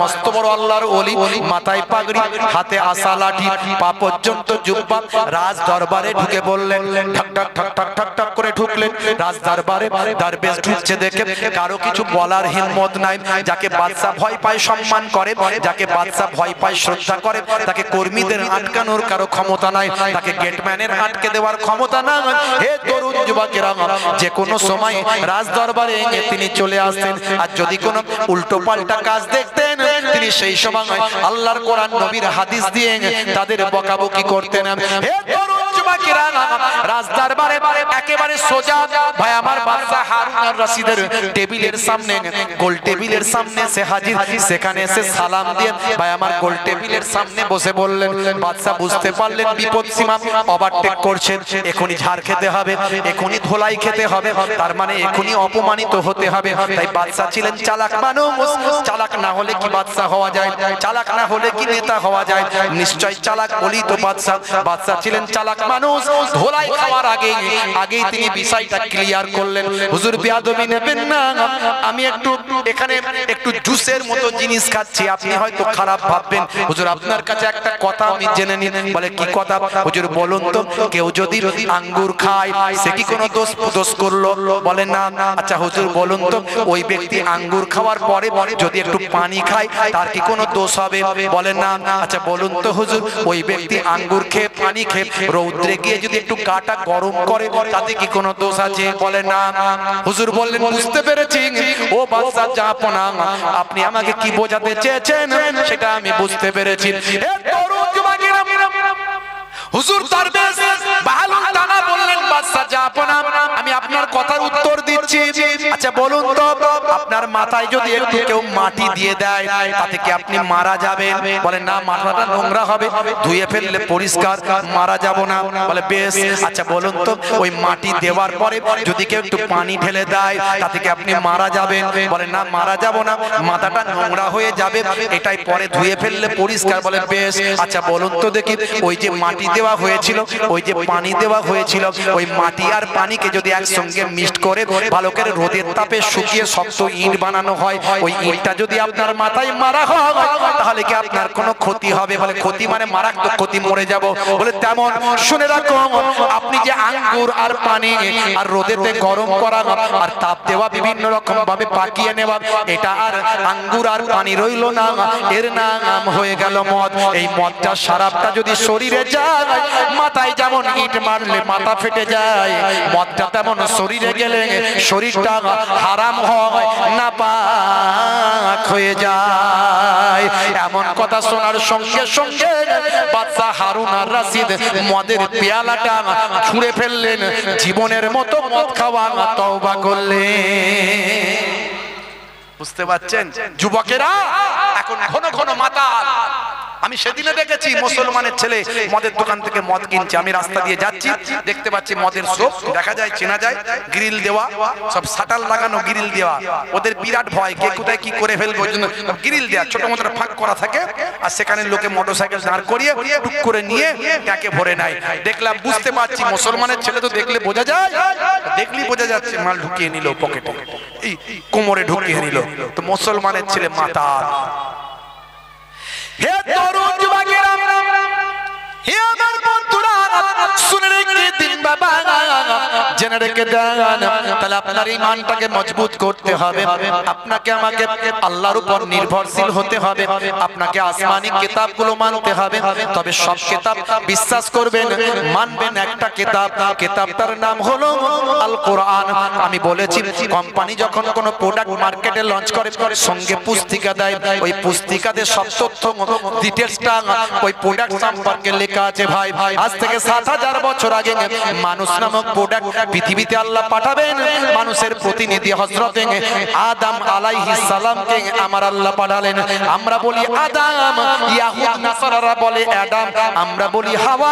মস্ত বড় আল্লাহর ওলি, মাথায় পাগড়ি, হাতে আসা লাঠি, পা পর্যন্ত জুব্বা, রাজ দরবারে ঢুকে বললেন, ঠক ঠক ঠক ঠক ঠক ঠক করে ঢুকলেন রাজ দরবারে। দরবেশ ঢুকছে দেখে কারো কিছু বলার হিম্মত নাই। যাকে বাদশা ভয় পায় সম্মান করে, যাকে বাদশা ভয় পায় শ্রদ্ধা করে, তাকে কর্মীদের আটকানোর কারো ক্ষমতা নাই, তাকে গেটম্যানের আটকে দেওয়ার ক্ষমতা নাই। হে তরুণ যুবকেরা, যে কোনো সময় রাজ দরবারে তিনি চলে আসতেন, আর যদি কোনো উল্টো পাল্টা কাজ দেখতেন তিনি সেই সময় আল্লাহর কোরআন নবীর হাদিস দিয়ে তাদের বকাবকি করতেন। হে তরুণ যুবকেরা, রাজ দরবারে একেবারে সোজা ভাই আমার বাদশা হারুন আর রশিদের টেবিলের সামনে, গোল টেবিলের সামনে সে হাজির। সেখানে এসে সালাম দিয়ে ভাই আমার গোল টেবিলের সামনে বসে বললেন, বাদশা বুঝতে পারলেন বিপদ সীমা ওভারটেক করছেন, এখনই ঝাড় খেতে হবে, এখনই ধোলাই খেতে হবে, তার মানে এখনই অপমানিত হতে হবে। তাই বাদশা ছিলেন চালাক মানুষ। চালাক না হলে কি বাদশা হওয়া যায়? চালাক না হলে কি নেতা হওয়া যায়? নিশ্চয় চালাক বলি তো বাদশা। বাদশা ছিলেন চালাক মানুষ। ধোলাই খাওয়ার আগেই তিনি বিষয়টা ক্লিয়ার করলেন, হুজুর বেয়াদবি নেবেন না, আমি এখানে একটু জুসের মতো জিনিস খাচ্ছি, আপনি হয়তো খারাপ ভাববেন। হুজুর আপনার কাছে একটা কথা আমি জেনে নিন। বলে কি কথা? হুজুর বলুন তো, কেউ যদি আঙ্গুর খায় সে কি কোনো দোষ করলো? বলে না। আচ্ছা হুজুর বলুন তো, ওই ব্যক্তি আঙ্গুর খাওয়ার পরে যদি একটু পানি খায় তার কি কোনো দোষ হবে? বলে না। আচ্ছা বলুন তো হুজুর, ওই ব্যক্তি আঙ্গুর খেয়ে পানি খেয়ে রৌদ্রে গিয়ে যদি একটু গাটা গরম করে তাতে কি কোনো দোষ আছে? বলে না। হুজুর বললেন, বুঝতে পেরেছি ও বাদশা জাহাপনা, আপনি আমাকে কি বোঝাতে চেয়েছেন সেটা আমি বুঝতে পেরেছি। হুজুর দরবেশ বাহালুল দানা বললেন, বাদশা জাহাপনা আমি আপনার কথার উত্তর দিচ্ছি। আচ্ছা বলুন তো, আপনার মাথায় যদি একটু কেউ মাটি দিয়ে দেয় তাতে কি আপনি মারা যাবেন? বলে না, মাথাটা নোংরা হবে, ধুয়ে ফেললে পরিষ্কার, মারা যাব না। বলে বেশ। আচ্ছা বলুন তো, ওই মাটি দেওয়ার পরে যদি কেউ একটু পানি ঢেলে দেয় তাতে কি আপনি মারা যাবেন? বলে না, মারা যাব না, মাথাটা নোংরা হয়ে যাবে, এটাই পরে ধুয়ে ফেললে পরিষ্কার। বলে বেশ। আচ্ছা বলুন তো দেখি, ওই যে মাটি দেওয়া হয়েছিল, ওই যে পানি দেওয়া হয়েছিল, ওই মাটি আর পানিকে যদি একসঙ্গে মিক্সড করে ভালো করে রোদের তাপে শুকিয়ে শক্ত ইট বানানো হয়, ওই ইটটা যদি আপনার মাথায় মারা হয় তাহলে কি আপনার কোনো ক্ষতি হবে? বলে ক্ষতি মানে মারাত্মক ক্ষতি, মরে যাব। বলে তেমন শুনে রাখো, আপনি যে আঙ্গুর আর পানি আর রোদেতে গরম করা আর তাপ দেওয়া বিভিন্ন রকম ভাবে পাকিয়ে নেওয়া, এটা আর আঙ্গুর আর পানি রইল না, এর নাম হয়ে গেল মদ। এই মদটা শরাবটা যদি শরীরে যায়, মাথায় যেমন ইট মারলে মাথা ফেটে যায়, মদটা তেমন শরীরে গেলে শরীরটা হারাম হয়, নাপাক হয়ে যায়। এমন কথা শোনার সঙ্গে সঙ্গে বাদশা হারুন আর রশিদ মদের পেয়ালাটা ছুঁড়ে ফেললেন, জীবনের মতো মদ খাওয়া তওবা করলেন। বুঝতে পারছেন যুবকেরা? এখন ঘন ঘন মাতাল। আমি সেদিনে দেখেছি মুসলমানের ছেলে মদের দোকান থেকে মদ কিনছে, আমি রাস্তা দিয়ে যাচ্ছি, দেখতে পাচ্ছি মদের শপ দেখা যায়, চেনা যায়, গ্রিল দেওয়া, সব শাটার লাগানো, গ্রিল দেওয়া। ওদের বিরাট ভয়, কে কোথায় কি করে ফেলবে, ওই জন্য গ্রিল দেওয়া, ছোট মতো ফাঁক করা থাকে, আর সেখানে লোকে মোটরসাইকেল দাঁড় করিয়ে টুক করে নিয়ে ট্যাকে ভরে নেয়। দেখলাম, বুঝতে পারছি মুসলমানের ছেলে তো দেখলে বোঝা যায়, দেখলেই বোঝা যাচ্ছে মাল ঢুকিয়ে নিল পকেটে, এই কোমরে ঢুকিয়ে নিল। তো মুসলমানের ছেলে মাতাল। হে তরুণ যুবকেরা, হে আমার বন্ধুরা, শুনে রেখে দিন বাবা, জেনে রেখে দেন, তাহলে আপনার ঈমানটাকে মজবুত করতে হবে, আপনাকে আমাকে আল্লাহর উপর নির্ভরশীল হতে হবে, আপনাকে আসমানি কিতাবগুলো মানতে হবে। তবে সব কিতাব বিশ্বাস করবেন, মানবেন একটা কিতাব, কিতাবটার নাম হলো আল কোরআন। আমি বলেছি, কোম্পানি যখন কোনো প্রোডাক্ট মার্কেটে লঞ্চ করে সঙ্গে পুস্তিকা দেয়, ওই পুস্তিকাতে সব তথ্য ডিটেইলসটা ওই প্রোডাক্ট সম্পর্কে লেখা আছে। ভাই আজ থেকে 7000 বছর আগে মানুষ নামক প্রোডাক্ট পৃথিবীতে আল্লাহ পাঠাবেন, মানুষের প্রতিনিধি হযরত আদম আলাইহিস সালামকে আমার আল্লাহ পাঠালেন। আমরা বলি আদম, ইয়াহুদ নাসারারা বলে আদম, আমরা বলি হাওয়া,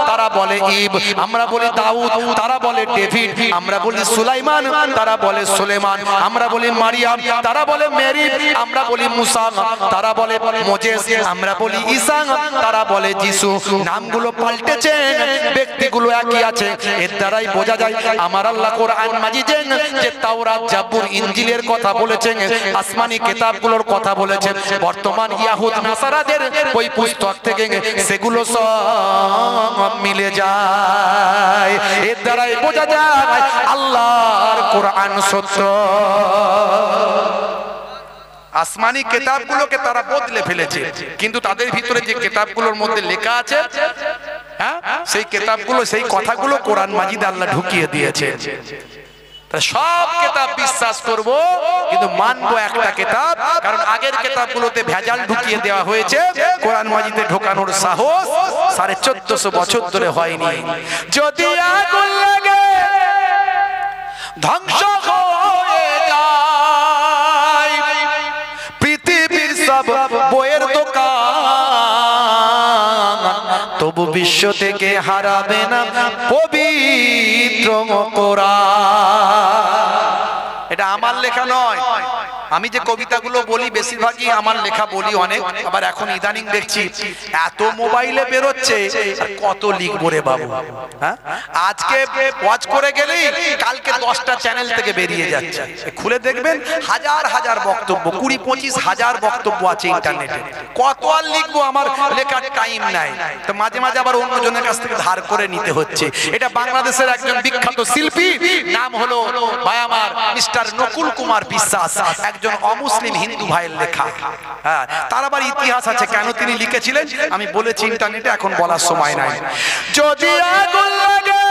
তারা বলে ঈব, আমরা বলি দাউদ, তারা বলে ডেভিড, আমরা বলি সুলাইমান, তারা বলে সুলেমান, আমরা বলি মারিয়াম, তারা বলে মেরি, আমরা বলি মুসা, তারা বলে মোজেস, আমরা বলি ঈসা, তারা বলে যিশু। নামগুলো পাল্টেছে, ব্যক্তিগুলো একই আছে, এর দ্বারাই বোঝা যায় আমার আল্লাহ কোরআন মাজিদে যে তাওরাত জাবুর ইনজিলের কথা বলেছেন, আসমানি কিতাবগুলোর কথা বলেছেন, বর্তমান ইয়াহুদ নাসারাদের ওই পুস্তক থেকে সেগুলো সব মিলে যায়। এর দ্বারাই বোঝা যায় আল্লাহর কোরআন সত্য। আসমানি কিতাবগুলোকে তারা বদলে ফেলেছে, কিন্তু তাদের ভিতরে যে কিতাবগুলোর মধ্যে লেখা আছে, হ্যাঁ, সেই কিতাবগুলো, সেই কথাগুলো কোরআন মাজিদে আল্লাহ ঢুকিয়ে দিয়েছে। সব কিতাব বিশ্বাস করব, কিন্তু মানবো একটা কিতাব, কারণ আগের কিতাবগুলোতে ভেজাল ঢুকিয়ে দেওয়া হয়েছে। কোরআন মাজিদে ঢোকানোর সাহস 1450 বছর ধরে হয়নি। যদি আগুন লাগে ধ্বংস হয়ে যায় পৃথিবীর সব বইয়ের দোকান, তবু বিশ্ব থেকে হারাবে না পবিত্র কোরআন। এটা আমার লেখা নয়। আমি যে কবিতাগুলো বলি বেশিরভাগই আমার লেখা বলি অনেক, আবার এখন ইদানিং দেখছি এত মোবাইলে বেরোচ্ছে, কত লিখবো রে বাবু। হ্যাঁ, আজকে ওয়াচ করে গেলেই কালকে 10টা চ্যানেল থেকে বেরিয়ে যাচ্ছে, খুলে দেখবেন হাজার হাজার বক্তব্য, 20-25 হাজার বক্তব্য আছে ইন্টারনেটে। কত আর লিখবো, আমার লেখার টাইম নাই। তো মাঝে মাঝে আবার অন্যজনের কাছ থেকে ধার করে নিতে হচ্ছে। এটা বাংলাদেশের একজন বিখ্যাত শিল্পী, নাম হলো ভাই আমার মিস্টার নকুল কুমার বিশ্বাস, একজন অমুসলিম হিন্দু ভাইয়ের লেখা। হ্যাঁ, তার আবার ইতিহাস আছে কেন তিনি লিখেছিলেন, আমি বলেছি ইন্টারনেটে, এখন বলার সময় নাই। যদি আগুন লাগে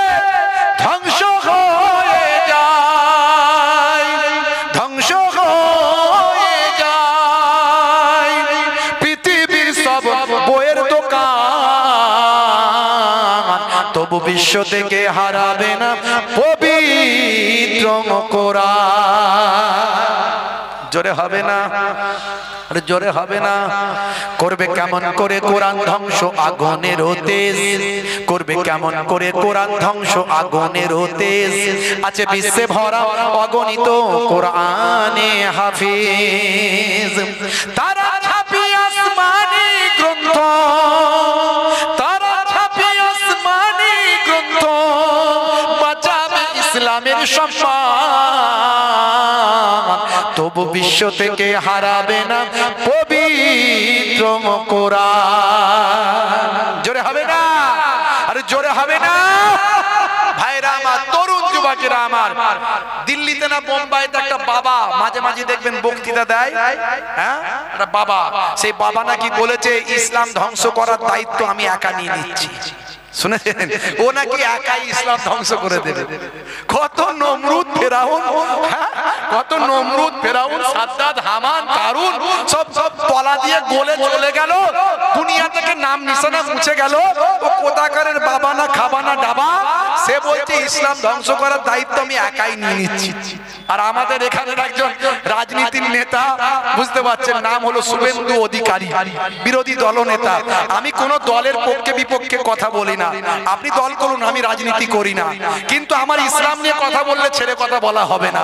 ধ্বংস হয়ে যায়, ধ্বংস হয়ে যায় পৃথিবীর সব বইয়ের দোকান, তবু বিশ্ব থেকে হারাবে না পবিত্র কোরআন। জোরে হবে না, আরে জোরে হবে না। করবে কেমন করে কোরআন ধ্বংস আগুনের তেজ, করবে কেমন করে কোরআন ধ্বংস আগুনের তেজ, আছে বিশ্বে ভরা অগণিত কোরআনে হাফিজ। তারা ছাপি আসমানি গ্রন্থ, তারা ছাপি আসমানি গ্রন্থ, বাঁচাবে ইসলামের সম্মান, তবু বিশ্ব থেকে হারাবে না পবিত্র কোরআন। জোরে হবে না, আরে জোরে হবে না ভাইরা আমার, তরুণ যুবকেরা আমার। দিল্লিতে না বোম্বাইতে একটা বাবা মাঝে মাঝে দেখবেন বক্তৃতা দেয়, হ্যাঁ, একটা বাবা, সেই বাবা নাকি বলেছে ইসলাম ধ্বংস করার দায়িত্ব আমি একা নিয়ে নিচ্ছি। শুনেছেন, ও নাকি একাই ইসলাম ধ্বংস করে দেবে। কত নমরুদ ফেরাউন, কত নমরুদ ফেরাউন, সাদ্দাত, হামান, কারুন সব তলা দিয়ে গলে চলে গেল, দুনিয়া থেকে নাম নিশানা মুছে গেল। ও কোথাকারের বাবা না খাবা না ডাবা, সে বলছে ইসলাম ধ্বংস করার দায়িত্ব আমি একাই নিয়ে নিচ্ছি। আর আমাদের এখানের একজন রাজনীতির নেতা, বুঝতে পারছেন, নাম হলো শুভেন্দু অধিকারী, বিরোধী দলনেতা। আমি কোন দলের পক্ষে বিপক্ষে কথা বলি না, আপনি দল করুন, আমি রাজনীতি করি না, কিন্তু আমার ইসলাম নিয়ে কথা বললে ছেড়ে কথা বলা হবে না,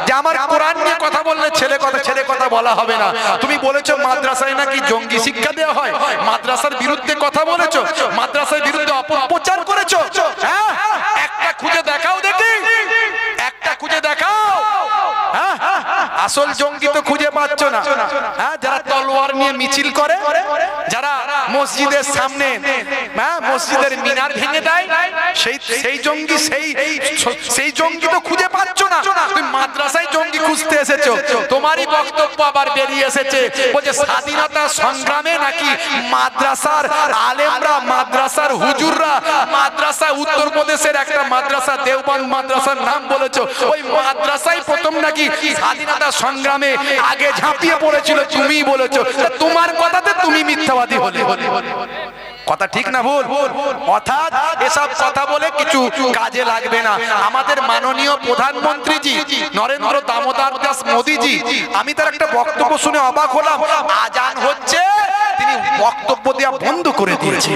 যে আমার কোরআন নিয়ে কথা বললে ছেড়ে কথা বলা হবে না। তুমি বলেছো মাদ্রাসায় নাকি জঙ্গি শিক্ষা দেওয়া হয়, মাদ্রাসার বিরুদ্ধে কথা বলেছো, মাদ্রাসার বিরুদ্ধে অপপ্রচার করেছো, হ্যাঁ, একটা খুঁজে দেখাও দেখি, একটা খুঁজে দেখাও। আসল জঙ্গি তো খুঁজে পাচ্ছ না। হ্যাঁ, যারা তলোয়ার নিয়ে মিছিল করে, যারা মসজিদের সামনে, হ্যাঁ, মসজিদের মিনার ভেঙে দেয়, সেই জঙ্গি, সেই জঙ্গি তো খুঁজে পাচ্ছ না। তুমি মাদ্রাসায় জঙ্গি খুঁজতে এসেছো। তোমারই বক্তব্য আবার বেরিয়ে এসেছে, বলছে স্বাধীনতা সংগ্রামে নাকি মাদ্রাসার আলেমরা, মাদ্রাসার হুজুররা, মাদ্রাসা উত্তরপ্রদেশের একটা মাদ্রাসা দেওবন্দ মাদ্রাসার নাম বলেছো, ওই মাদ্রাসায় প্রথম নাকি স্বাধীনতা সংগ্রামে আগে ঝাঁপিয়ে পড়েছিল, তুমি বলেছো। তোমার কথাতে তুমি মিথ্যাবাদী হলে। কথা ঠিক না ভুল? অর্থাৎ এসব কথা বলে কিছু কাজে লাগবে না। আমাদের মাননীয় প্রধানমন্ত্রীজি নরেন্দ্র দামোদর দাস মোদীজি, আমি তার একটা বক্তব্য শুনে অবাক হলাম। আজান হচ্ছে, তিনি বক্তব্য দেওয়া বন্ধ করে দিয়েছে।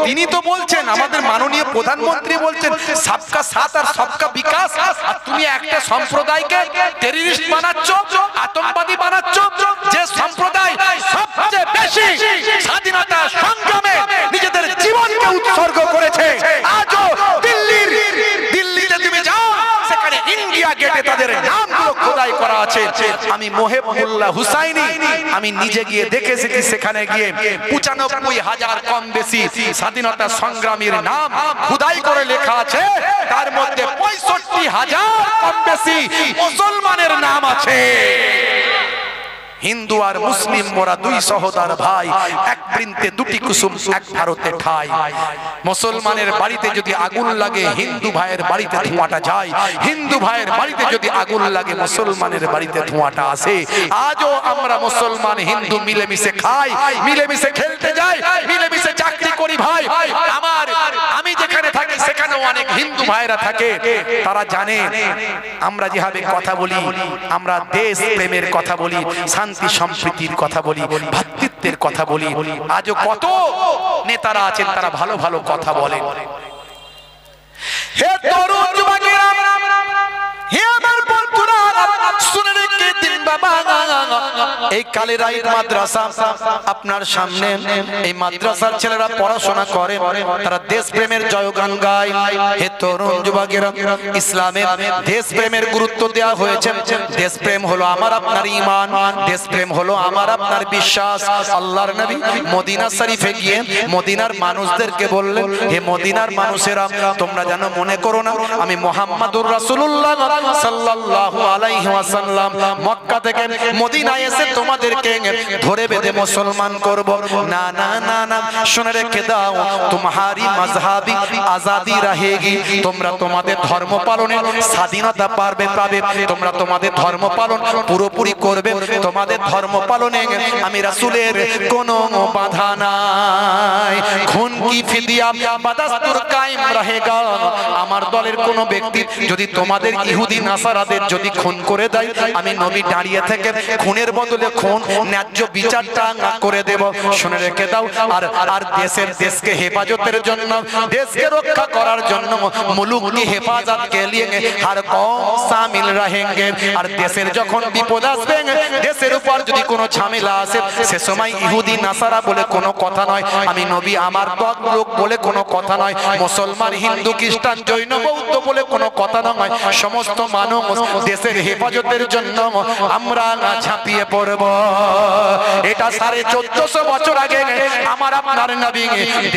তিনি তো বলছেন, আমাদের মাননীয় প্রধানমন্ত্রী বলছেন সবকা সাথ আর সবকা বিকাশ, আর তুমি একটা সম্প্রদায়কে টেররিস্ট বানাচ্ছ, আতঙ্কবাদী বানাচ্ছ, যে সম্প্রদায় সবচেয়ে বেশি স্বাধীনতা সংগ্রামে নিজেদের জীবনকে উৎসর্গ করেছে। খোদাই করা আছে। আমি মোহেবুল্লাহ হুসাইনি আমি নিজে গিয়ে দেখে এসেছি, সেখানে গিয়ে ৯৫,০০০ কম বেশি স্বাধীনতা সংগ্রামীর নাম খোদাই করে লেখা আছে, তার মধ্যে ৬৫,০০০ কম বেশি মুসলমানের নাম আছে। হিন্দু আর মুসলিম মোরা দুই সহোদর ভাই, এক বৃন্তে দুটি কুসুম এক ভারতে ঠাই। মুসলমানের বাড়িতে যদি আগুন লাগে হিন্দু ভাইয়ের বাড়িতে ধোঁয়াটা যায়, হিন্দু ভাইয়ের বাড়িতে যদি আগুন লাগে মুসলমানের বাড়িতে ধোঁয়াটা আসে। আজও আমরা মুসলমান হিন্দু মিলেমিশে খাই, মিলেমিশে খেলতে যাই, মিলেমিশে চাকরি করি ভাই। আমি যেখানে থাকি সেখানেও অনেক হিন্দু ভাইরা থাকে, তারা জানে আমরা যেভাবে কথা বলি, আমরা দেশ প্রেমের কথা বলি, শান্তি সম্প্রীতির কথা বলি, ভ্রাতৃত্বের কথা বলি। আজও কত নেতারা আছেন তারা ভালো ভালো কথা বলেন। হে তরুণ যুবকেরা, হে আমার বন্ধুরা, শুনে রেখে দিন বাবা, এই কালেরাইট মাদ্রাসা আপনার সামনে, এই মাদ্রাসার ছেলেরা পড়াশোনা করে, তারা দেশ প্রেমের জয়গান গায়। হে তরুণ যুবকেরা, ইসলামে দেশ প্রেমের গুরুত্ব দেওয়া হয়েছে। দেশ প্রেম হলো আমার আপনার ঈমান, দেশ প্রেম হলো আমার আপনার বিশ্বাস। আল্লাহর নবী মদিনা শরীফে গিয়ে মদিনার মানুষদেরকে বললেন, হে মদিনার মানুষেরা, তোমরা যেন মনে করো না আমি মুহাম্মাদুর রাসূলুল্লাহ সাল্লাল্লাহু আলাইহি ওয়াসাল্লাম মক্কা থেকে মদিনায় এসে তোমাদেরকে ধরে বেঁধে মুসলমান করব। না না না না, শুনে রেখে দাও, তোমারি মাযহাবি আজাদি রহেগি। তোমরা তোমাদের ধর্ম পালনের স্বাধীনতা পাবে, তোমরা তোমাদের ধর্ম পালন পুরোপুরি করবে। তোমাদের ধর্ম পালনে আমি রাসূলের কোনো বাধা নাই। খুন কি ফিদিয়া বাদাস্তুর কায়েম রহেগা। আমার দলের কোন ব্যক্তি যদি তোমাদের ইহুদি নাসারাদের যদি খুন করে দেয়, আমি নবী দাঁড়িয়ে থেকে খুনের বদলে খুন ন্যায্য বিচারটা করে দেব। শুনে রেখে দাও। আর দেশকে হেফাজতের জন্য, দেশকে রক্ষা করার জন্য মুলুক কি হেফাজত কে লিয়ে হর কওম শামিল रहेंगे। আর দেশের যখন বিপদ আসবে, দেশের উপর যদি কোনো ঝামেলা আসে, সে সময় ইহুদি নাসারা বলে কোনো কথা নয়, আমি নবী আমার দল লোক বলে কোনো কথা নয়, মুসলমান হিন্দু খ্রিস্টান জৈন বৌদ্ধ বলে কোনো কথা নয়। সমস্ত মানুষ দেশের হেফাজতের জন্য আমরা ঝাঁপিয়ে পড়ব। এটা ১৪৫০ বছর আগে আমার আপনার নবী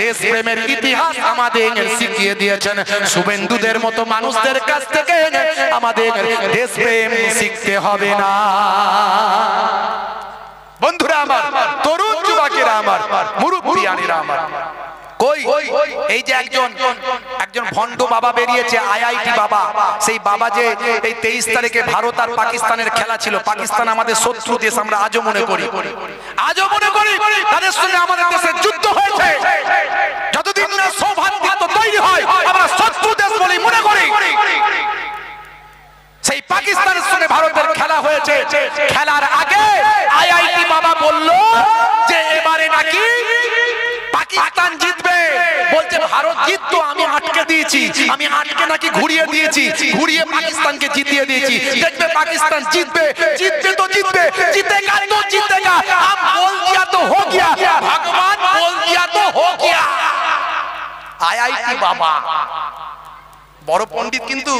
দেশ প্রেমের ইতিহাস আমাদের শিখিয়ে দিয়েছেন। শুভেন্দুদের মতো মানুষদের কাছ থেকে আমাদের দেশ প্রেম শিখতে হবে না। বন্ধুরা আমার, তরুণ যুবকেরা আমার, মুরব্বিয়ানেরা আমার, কই এই যে একজন ভণ্ড বাবা বেরিয়েছে, আইআইটি বাবা। সেই বাবা যে এই 23 তারিখে ভারত আর পাকিস্তানের খেলা ছিল, পাকিস্তান আমাদের শত্রু দেশ, আমরা আজও মনে করি তাদের সঙ্গে আমাদের দেশের যুদ্ধ হয়েছে। যতদিন না সৌভাগ্য তৈরি হয় আমরা শত্রু দেশ বলে মনে করি। সেই পাকিস্তানের সঙ্গে ভারতের খেলা হয়েছে, খেলার আগে আইআইটি বাবা বলল যে এবারে নাকি পাকিস্তান জিতবে। বলছে ভারত জিততো, আমি আটকে দিয়েছি, আমি আটকে নাকি ঘুরিয়ে দিয়েছি, ঘুরিয়ে পাকিস্তানকে জিতিয়ে দিয়েছি। দেখবে পাকিস্তান জিতবে, জিতবে তো জিতবে, জিতেगा तो जीतेगा, हम बोल दिया तो हो गया, भगवान बोल दिया तो हो गया। আইআইটি বাবা বড় পণ্ডিত, কিন্তু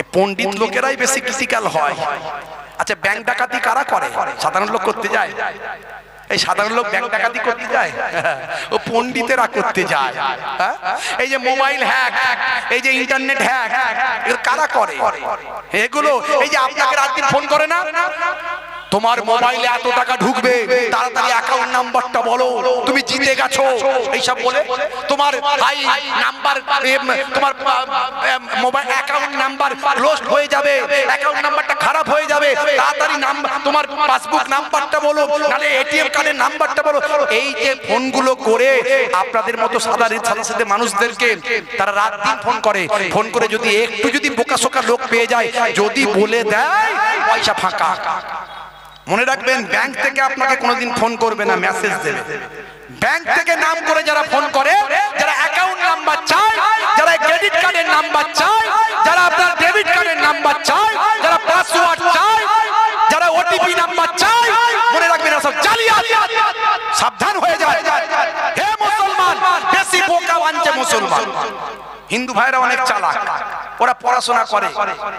এই পণ্ডিত লোকেরাই বেশি ক্রিটিক্যাল হয়। আচ্ছা, ব্যাংক ডাকাতি কারা করে? সাধারণ লোক করতে যায়? এই সাধারণ লোক ব্যাংক ডাকাতি করতে যায়? ও পণ্ডিতেরা করতে যায়। এই যে মোবাইল হ্যাক, এই যে ইন্টারনেট হ্যাক, এগুলো কারা করে? এগুলো এই যে আপনাকে রাত দিন ফোন করে না, তোমার মোবাইলে এত টাকা ঢুকবে, তাড়াতাড়ি অ্যাকাউন্ট নাম্বারটা বলো, তুমি জিতে গেছো, এইসব বলে তোমার হাই নাম্বার, তোমার মোবাইল অ্যাকাউন্ট নাম্বার লস্ট হয়ে যাবে, অ্যাকাউন্ট নাম্বারটা খারাপ হয়ে যাবে, তাড়াতাড়ি নাম্বার, তোমার পাসবুক নাম্বারটা বলো, নালে এটিএম কার্ডের নাম্বারটা বলো। এই যে ফোনগুলো করে আপনাদের মতো সাধারণ মানুষদেরকে তারা রাত দিন ফোন করে যদি একটু যদি বোকাশোকা লোক পেয়ে যায়, যদি বলে দেয় পয়সা ফাঁকা। মনে রাখবেন, ব্যাংক থেকে আপনাকে কোনোদিন ফোন করবে না, মেসেজ দেবে। ব্যাংক থেকে নাম করে যারা ফোন করে, যারা অ্যাকাউন্ট নাম্বার চায়, যারা ক্রেডিট কার্ডের নাম্বার চায়, যারা আপনার ডেবিট কার্ডের নাম্বার চায়, যারা পাসওয়ার্ড চায়, যারা ওটিপি নাম্বার চায়, মনে রাখবেন সব জালিয়াত। সাবধান হয়ে যায়। হে মুসলমান, বেশি বোকা বানছে মুসলমান। হিন্দু ভাইরা অনেক চালাক, ওরা পড়াশোনা করে,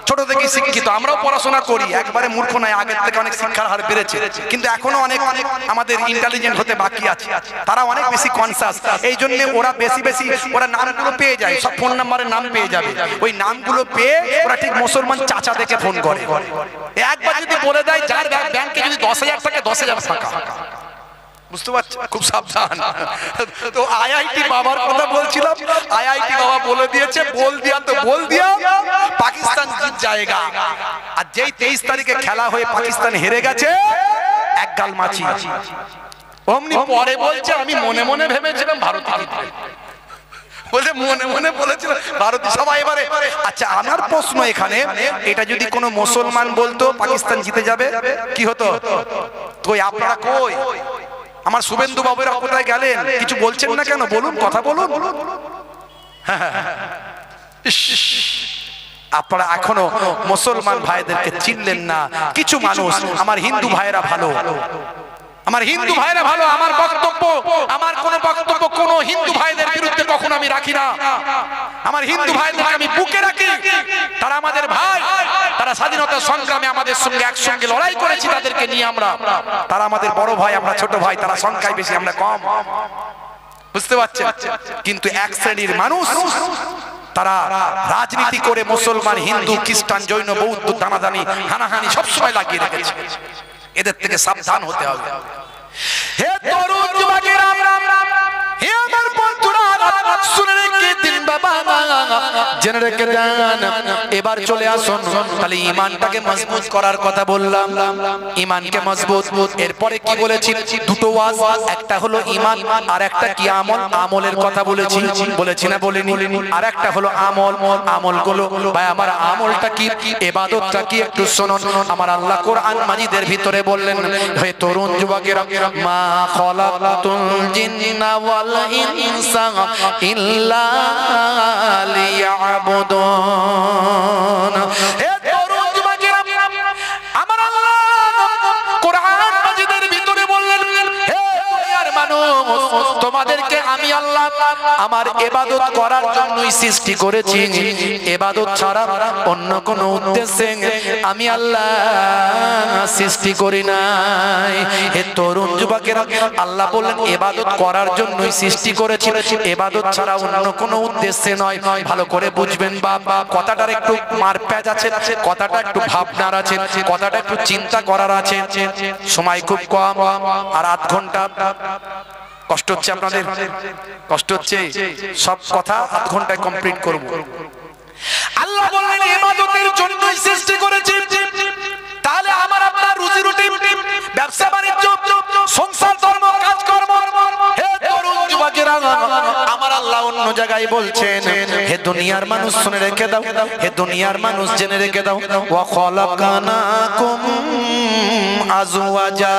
ছোট থেকে শিক্ষিত। আমরাও পড়াশোনা করি, একবারে মূর্খ নয়, আগের থেকে অনেক শিক্ষার হার বেড়েছে, কিন্তু এখনো অনেক আমাদের ইন্টেলিজেন্ট হতে বাকি আছে। তারা অনেক বেশি কনসাস, এই জন্য ওরা বেশি ওরা নামগুলো পেয়ে যায়, সব ফোন নাম্বারের নাম পেয়ে যাবে। ওই নামগুলো পেয়ে ওরা ঠিক মুসলমান চাচা দেখে ফোন করে। একবার যদি বলে দেয় যার ব্যাংকে যদি 10,000 থাকে 10,000 টাকা, বুঝতে পারছো? খুব সাবধান। তো আইআইটি বাবার কথা বলছিলাম, আইআইটি বাবা বলে দিয়েছে বল দিয়া পাকিস্তান জিত যায়গা। আর যেই 23 তারিখে খেলা হয়ে পাকিস্তান হেরে গেছে, এক গাল মাছি অমনি পরে বলছে আমি মনে মনে ভেবেছিলাম ভারত জিতবে, বলে মনে মনে বলেছিল ভারত। সবাই এবারে আচ্ছা, আমার প্রশ্ন এখানে, এটা যদি কোনো মুসলমান বলতো পাকিস্তান জিতে যাবে, কি হতো? তো আপনারা কই? আমার শুভেন্দু বাবুরা কোথায় গেলেন? কিছু বলছেন না কেন? বলুন, কথা বলুন। আপনারা এখনো মুসলমান ভাইদেরকে চিনলেন না। কিছু মানুষ, আমার হিন্দু ভাইরা ভালো, আমার হিন্দু ভাইরা ভালো। আমার বক্তব্য, আমার কোন বক্তব্য কোন হিন্দু ভাইদের বিরুদ্ধে কখনো আমি রাখি না। আমার হিন্দু ভাইদেরকে আমি বুকে রাখি, তারা আমাদের ভাই, তারা স্বাধীনতা সংগ্রামে আমাদের সঙ্গে একসঙ্গে লড়াই করেছি, তাদেরকে নিয়ে আমরা, তারা আমাদের বড় ভাই, আমরা ছোট ভাই, তারা সংখ্যায় বেশি, আমরা কম, বুঝতে পারছেন? কিন্তু এক শ্রেণীর মানুষ, তারা রাজনীতি করে মুসলমান, হিন্দু, খ্রিস্টান, জৈন, বৌদ্ধ দানাদানি হানাহানি সবসময় লাগিয়ে রেখেছে। এদের থেকে সাবধান হতে হবে। হে তরুণ যুবকেরা, হে আমার বন্ধুরা, শুনে রেখে দিন বাবা, জেনে রেখে দেন। এবার চলে আসুন, তাহলে ঈমানটাকে মজবুত করার কথা বললাম, ঈমানকে মজবুত। এরপরে কি বলেছি? দুটো ওয়াজ, একটা হলো ঈমান, আর একটা কি আমল, আমলের কথা বলেছি না বলিনি? আর একটা হলো আমল, আমলগুলো ভাই আমার আমলটা কি, ইবাদতটা কি একটু শুনুন। আমার আল্লাহ কোরআন মাজিদের ভিতরে বললেন, হে তরুণ যুবকেরা, মা খালাকতুল জিন্না ওয়াল ইনসা ইল্লা লিয়াবুদুন। হে তরুণ যুবকেরা, আমার আল্লাহ কোরআন মাজিদের ভিতরে বললেন, হে দুনিয়ার মানুষ, তোমাদেরকে আমি আল্লাহ আমার ইবাদত করার জন্যই সৃষ্টি করেছি, ইবাদত ছাড়া অন্য কোন উদ্দেশ্যে আমি আল্লাহ সৃষ্টি করি নাই। হে তরুণ যুবকেরা, আল্লাহ বললেন ইবাদত করার জন্যই সৃষ্টি করেছি, ইবাদত ছাড়া অন্য কোনো উদ্দেশ্যে নয়। ভালো করে বুঝবেন বাবা, কথাটার একটু মারপ্যাচ আছে, কথাটা একটু ভাবনার আছে, কথাটা একটু চিন্তা করার আছে। সময় খুব কম, আর আধ ঘন্টা। কষ্ট হচ্ছে আপনাদের? কষ্ট হচ্ছে? সব কথা আধ ঘন্টায় কমপ্লিট করব। আল্লাহ বললেন ইবাদতের জন্যই সৃষ্টি করেছি, তাহলে আমার আপনার রুজি রুটি, ব্যবসা বাণিজ্য, সংসার, ধর্ম, কাজকর্ম, হে তরুণ যুবকেরা, আমার আল্লাহ অন্য জায়গায় বলছেন, হে দুনিয়ার মানুষ শুনে রেখে দাও, হে দুনিয়ার মানুষ জেনে রেখে দাও, ওয়া খালাকানাকুম আজওয়াজা,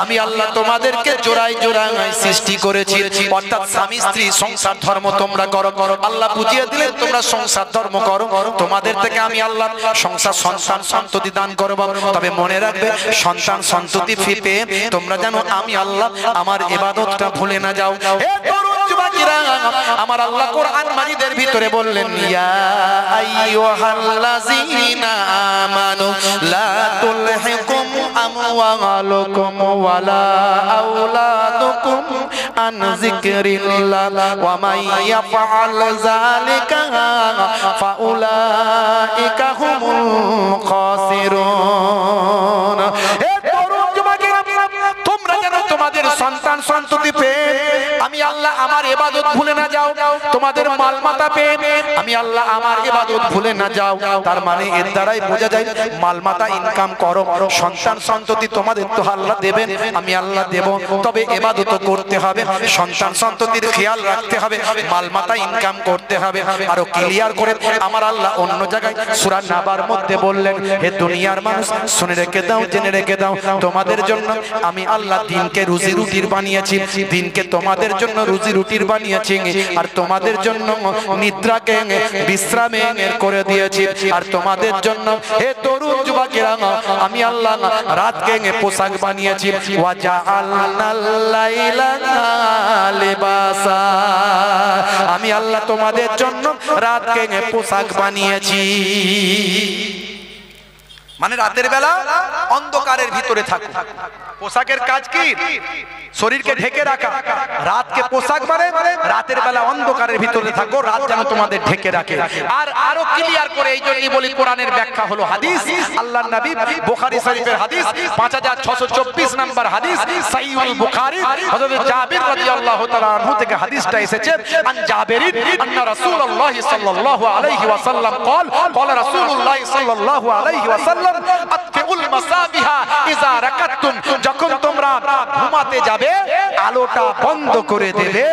আমি আল্লাহ তোমাদেরকে জোড়ায় জোড়ায় সৃষ্টি করেছি। অর্থাৎ স্বামী স্ত্রী সংসার ধর্ম তোমরা করো। আল্লাহ বুঝিয়ে দিলেন তোমরা সংসার ধর্ম করো, তোমাদের থেকে আমি আল্লাহ সংসার সন্তান সন্ততি দান করব। তবে মনে রাখবে, সন্তান সন্ততি পেয়ে তোমরা জানো আমি আল্লাহ আমার ইবাদতটা ভুলে না যাও। হে তরুণ যুবকেরা, আমার আল্লাহ কোরআন মাজিদের ভিতরে বললেন, ইয়া আইয়ুহাল্লাযীনা আমানু লা তুলহিকুম আমওয়ালুকুম ওয়ালা আওলাদুকুম আন যিকরিল্লাহ ওয়া মান ইয়াফআল যালিকা ফাউলাইকা হুমুল খাসিরুন। হে তরুণ যুবকেরা, তোমরা যেন তোমাদের সন্তান সন্ততি পেয়ে আমি আল্লাহ আমার ইবাদত ভুলে না যাও, তোমাদের মালমাতা পেয়ে আমি আল্লাহ আমার ইবাদত ভুলে না যাও। তার মানে এর দ্বারাই বোঝা যায় মালমাতা ইনকাম করো, সন্তান সন্ততি তোমাদের তো আল্লাহ দেবেন, আমি আল্লাহ দেব, তবে ইবাদত করতে হবে, সন্তান সন্ততির খেয়াল রাখতে হবে, মালমাতা ইনকাম করতে হবে। আরো ক্লিয়ার করে আমার আল্লাহ অন্য জায়গায় সূরা নাবার মধ্যে বললেন, হে দুনিয়ার মানুষ শুনে রেখে দাও, জেনে রেখে দাও, তোমাদের জন্য আমি আল্লাহ দিনকে রুজি রুটির বানিয়েছি, দিনকে তোমাদের জন্য রুজি রুটির বানিয়েছি আর তোমাদের জন্য নিদ্রাকে বিশ্রামের করে দিয়েছি আর তোমাদের জন্য হে তরুণ যুবকেরা আমি আল্লাহ রাতকে পোশাক বানিয়েছি ওয়া জাআলনাল লাইলা লিবাসা আমি আল্লাহ তোমাদের জন্য রাতকে পোশাক বানিয়েছি মানে রাতের বেলা অন্ধকারের ভিতরে থাকো পোশাকের কাজ কি শরীরকে ঢেকে রাখা রাতকে পোশাক মানে রাতের বেলা অন্ধকারের ভিতরে থাকো রাত যেন তোমাদের ঢেকে রাখে আর আরো ক্লিয়ার করে এই জন্যই বলি কোরআনের ব্যাখ্যা হলো হাদিস আল্লাহর নবী বুখারী শরীফের হাদিস 5624 নম্বর হাদিস সহিহুল বুখারী হযরত জাবির রাদিয়াল্লাহু তাআলা আনহু থেকে হাদিসটা এসেছে আন জাবির আন্না রাসূলুল্লাহ সাল্লাল্লাহু আলাইহি ওয়াসাল্লাম قال قال رسول الله صلى الله عليه وسلم আতফিউল মাসাবিহা ইযা রাকাতুম যখন তোমরা ঘুমাতে যাবে আলোটা বন্ধ করে দেবে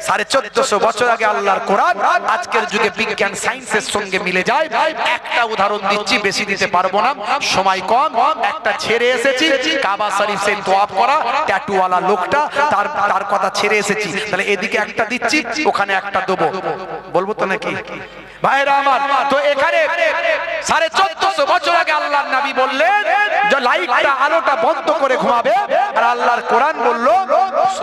1450 বছর আগে আল্লাহর কোরআন আজকের যুগে বিজ্ঞান সায়েন্সের সঙ্গে মিলে যায় একটা উদাহরণ দিচ্ছি বেশি দিতে পারবো না সময় কম একটা ছেড়ে এসেছি কাবা শরীফে তোয়াফ করা ট্যাটুওয়ালা লোকটা তার কথা ছেড়ে এসেছি তাহলে এদিকে একটা দিচ্ছি ওখানে একটা দেবো বলবো তো নাকি ভাইরা আমার তো এখানে 1450 বছর আগে আল্লাহর নবী বললেন যে লাইটটা আলোটা বন্ধ করে ঘুমাবে আর আল্লাহর কোরআন বলল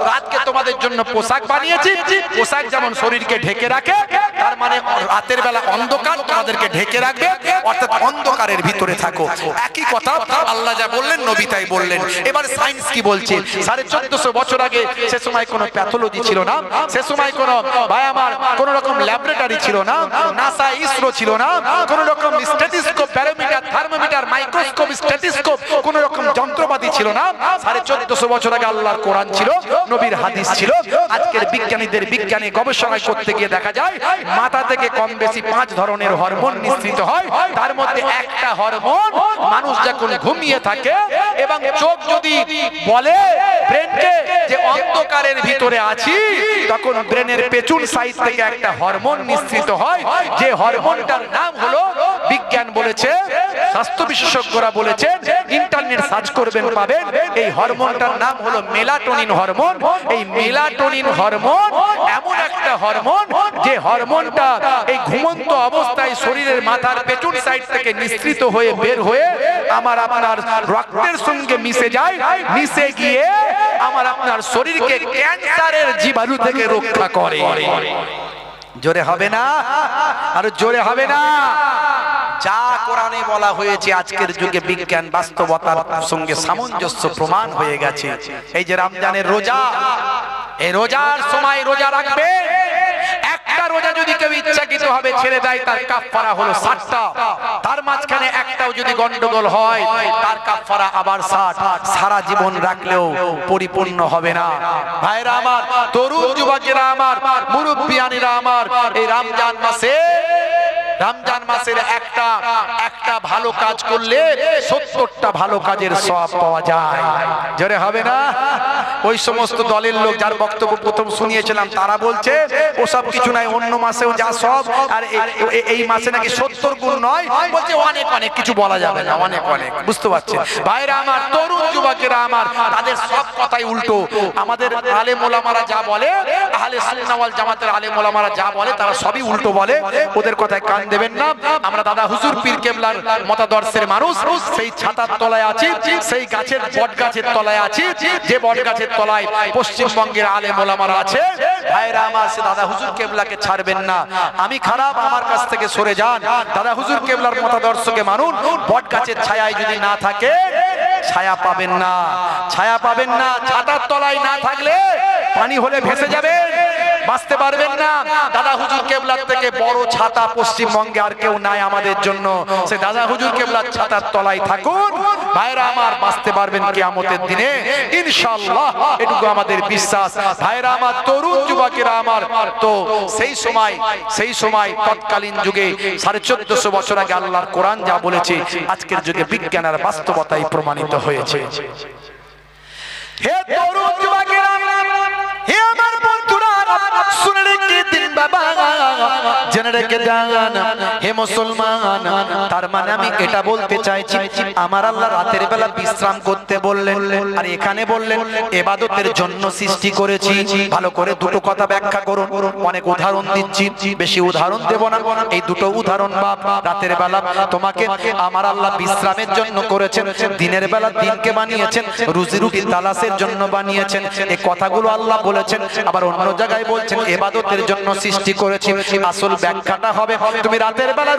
রাতকে তোমাদের জন্য পোশাক বানিয়েছি পোশাক যেমন শরীরকে ঢেকে রাখে তার মানে রাতের বেলা অন্ধকার তোমাদেরকে ঢেকে রাখবে অর্থাৎ অন্ধকারের ভিতরে থাকো একই কথা আল্লাহ যা বললেন নবী তাই বললেন এবার সায়েন্স কি বলছে 1450 বছর আগে সে সময় কোনো প্যাথোলজি ছিল না সে সময় কোনো ভাই আমার কোনো রকম ল্যাবরেটরি ছিল না নাসা ইসরো ছিল না কোনো রকম স্ট্যাটিস্কোপ ব্যারোমিটার থার্মোমিটার মাইক্রোস্কোপ স্ট্যাটিস্কোপ কোনো রকম যন্ত্রপাতি ছিল না 1450 বছর আগে আল্লাহর কোরআন ছিল নবীর হাদিস ছিল আজকের বিজ্ঞানীদের বিজ্ঞানী গবেষণা করতে গিয়ে দেখা যায় মাথা থেকে কম বেশি 5 ধরনের হরমোন নিঃসৃত হয় তার মধ্যে একটা হরমোন মানুষ যখন ঘুমিয়ে থাকে এবং চোখ যদি বলে ব্রেনকে যে অন্ধকারের ভিতরে আছি তখন ব্রেনের পেছন সাইড থেকে একটা হরমোন নিঃসৃত হয় যে হরমোনটার নাম হলো বিজ্ঞান বলেছে স্বাস্থ্য বিশেষজ্ঞরা বলেছেন ইন্টারনেট সার্চ করবেন পাবেন এই হরমোনটার নাম হলো মেলাটোনিন হরমোন এই মেলাটোনিন হরমোন এমন একটা হরমোন যে হরমোনটা এই ঘুমন্ত অবস্থায় শরীরের মাথার পেছন সাইড থেকে নিঃসৃত হয়ে বের হয়ে আমার আপনার রক্তের সঙ্গে মিশে যায় মিশে গিয়ে আমার আপনার শরীরকে ক্যান্সারের জীবাণু থেকে রক্ষা করে জোরে হবে না আর জোরে হবে না যা কোরআনে বলা হয়েছে আজকের যুগে বিজ্ঞান বাস্তবতার সঙ্গে সামঞ্জস্য প্রমাণ হয়ে গেছে এই যে রমজানের রোজা এই রোজার সময় রোজা রাখবে একটা রোজা যদি কেউ ইচ্ছাকৃত ভাবে ছেড়ে দেয় তার কাফারা হলো 60টা তার মাঝখানে একটাও যদি গন্ডগোল হয় তার কাফারা আবার 60 সারা জীবন রাখলেও পরিপূর্ণ হবে না ভাইরা আমার তরুণ যুবকেরা আমার মুরব্বিয়ানিরা আমার এই রমজান মাসের একটা ভালো কাজ করলে 70টা ভালো কাজের সওয়াব পাওয়া যায় জোরে হবে না ওই সমস্ত দলের লোক যার বক্তব্য প্রথম শুনিয়েছিলাম তারা বলছে ওসব কিছু নাই অন্য মাসেও যা সব আর এই মাসে নাকি 70 গুণ নয় বলছে অনেক অনেক কিছু বলা যাবে না অনেক অনেক বুঝতে পারছেন ভাইরা আমার তরুণ যুবকেরা আমার তাদের সব কথাই উল্টো আমাদের আলেম ওলামারা যা বলে আহলে সুন্নাহ ওয়াল জামাতের আলেম ওলামারা যা বলে তারা সবই উল্টো বলে ওদের কথায় কান দেবেন না আমরা দাদা হুজুর পীর কেবলার মতাদর্শের মানুষ সেই ছাতার তলায় আছি সেই গাছের বট গাছের তলায় আছি যে বট গাছের তলায় পশ্চিমবঙ্গের আলেম ওলামারা আছে ভাইরা আমার সে দাদা হুজুর কেবলাকে ছাড়বেন না আমি খারাপ আমার কাছ থেকে সরে যান দাদা হুজুর কেবলার মতাদর্শকে মানুন বট গাছের ছায়ায় যদি না থাকে ছায়া পাবেন না ছাতার তলায় না থাকলে পানি হলে ভেসে যাবেন বাঁচতে পারবেন না দাদা হুজুর কেবলার থেকে বড় ছাতা পশ্চিমবঙ্গে আর কেউ নাই আমাদের জন্য সে দাদা হুজুর কেবলার ছাতার তলায় থাকুন ভাইরা আমার বাঁচতে পারবেন কিয়ামতের দিনে ইনশাআল্লাহ এটুকু আমাদের বিশ্বাস ভাইরা আমার তরুণ যুবকেরা আমার তো সেই সময় তৎকালীন যুগে 1450 বছর আগে আল্লাহর কোরআন যা বলেছে আজকের যুগে বিজ্ঞান আর বাস্তবতাই প্রমাণিত হয়েছে হে তরুণ যুবকেরা হে আমার বন্ধুরা শুনে রেখে দিন বাবা জেনে রেখে যান হে মুসলমান, তার মানে আমি এটা বলতে চাইছি আমার আল্লাহ রাতের বেলা বিশ্রাম করতে বললেন, আর এখানে বললেন ইবাদতের জন্য সৃষ্টি করেছি। ভালো করে দুটো কথা ব্যাখ্যা করুন। অনেক উদাহরণ দিচ্ছি, বেশি উদাহরণ দেব না। এই দুটো উদাহরণ বাপ, রাতের বেলা তোমাকে আমার আল্লাহ বিশ্রামের জন্য করেছেন, দিনের বেলা দিনকে বানিয়েছেন রুজি রুটি তালাশের জন্য বানিয়েছেন। এই কথাগুলো আল্লাহ বলেছেন। আবার অন্য জায়গায় বলছেন ইবাদতের জন্য সৃষ্টি করেছি। আসল ব্যাখ্যাটা হবে তুমি রাতের বেলা